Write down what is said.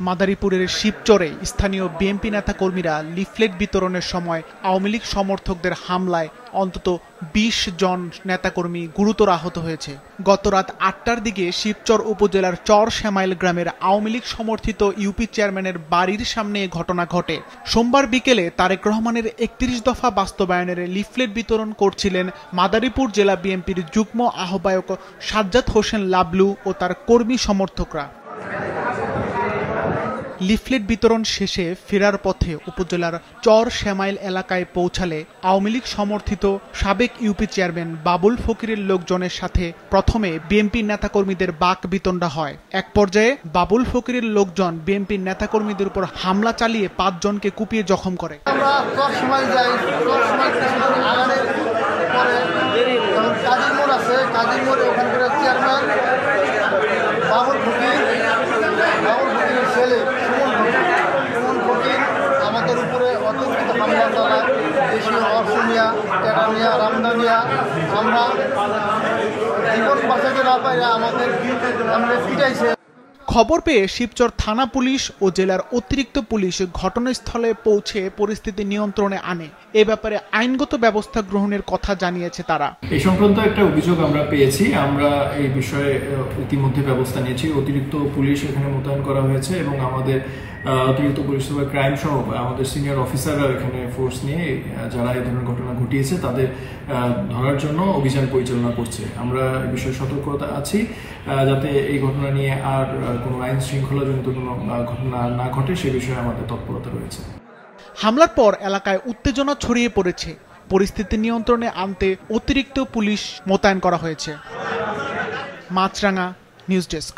মাদারীপুরের শিবচরে স্থানীয় বিএনপি নেতাকর্মীরা লিফলেট বিতরণের সময় আওয়ামী লীগ সমর্থকদের হামলায় অন্তত ২০ জন নেতাকর্মী গুরুতর আহত হয়েছে। গত রাত ৮টার দিকে শিবচর উপজেলার চর শ্যামাইল গ্রামের আওয়ামী লীগ সমর্থিত ইউপি চেয়ারম্যানের বাড়ির সামনে এ ঘটনা ঘটে। সোমবার বিকেলে তারেক রহমানের ৩১ দফা বাস্তবায়নের লিফলেট বিতরণ করছিলেন মাদারীপুর জেলা বিএনপির যুগ্ম আহ্বায়ক সাজ্জাদ হোসেন লাবলু ও তার কর্মী সমর্থকরা। লিফলেট বিতরণ শেষে ফেরার পথে উপজেলার চর শ্যামাইল এলাকায় পৌঁছালে আওয়ামী লীগ সমর্থিত সাবেক ইউপি চেয়ারম্যান বাবুল ফকিরের লোকজনের সাথে প্রথমে বিএনপির নেতাকর্মীদের বাক বিতণ্ডা হয়। এক পর্যায়ে বাবুল ফকিরের লোকজন বিএনপির নেতাকর্মীদের উপর হামলা চালিয়ে ৫ জনকে কুপিয়ে জখম করে। আমাদের উপরে অতর্কিত হামলা চালায়, দেশীয় অর্শনিয়া টেরানিয়া রামদানিয়া, আমরা জীবন বাঁচাতে না পাই আমাদের পিটাইছে। খবর পেয়ে শিবচর থানা পুলিশ ও জেলার অতিরিক্ত পুলিশ ঘটনাস্থলে পৌঁছে পরিস্থিতি নিয়ন্ত্রণে আনে। এ ব্যাপারে আইনগত ব্যবস্থা গ্রহণের কথা জানিয়েছে তারা। এই সংক্রান্ত একটা অভিযোগ আমরা পেয়েছি, আমরা এই বিষয়ে ইতিমধ্যে ব্যবস্থা নিয়েছি। অতিরিক্ত পুলিশ এখানে মোতায়েন করা হয়েছে এবং আমাদের অতিরিক্ত পুলিশ সুপার ক্রাইম সহ আমাদের সিনিয়র অফিসাররা এখানে ফোর্স নিয়ে যারা এই ধরনের ঘটনা ঘটিয়েছে তাদের ধরার জন্য অভিযান পরিচালনা করছে। আমরা এই বিষয়ে সতর্কতা আছি যাতে এই ঘটনা নিয়ে আর কোনো আইন শৃঙ্খলাজনিত কোনো ঘটনা না ঘটে সে বিষয়ে আমাদের তৎপরতা রয়েছে। হামলার পর এলাকায় উত্তেজনা ছড়িয়ে পড়েছে। পরিস্থিতি নিয়ন্ত্রণে আনতে অতিরিক্ত পুলিশ মোতায়েন করা হয়েছে। মাছরাঙা নিউজ ডেস্ক।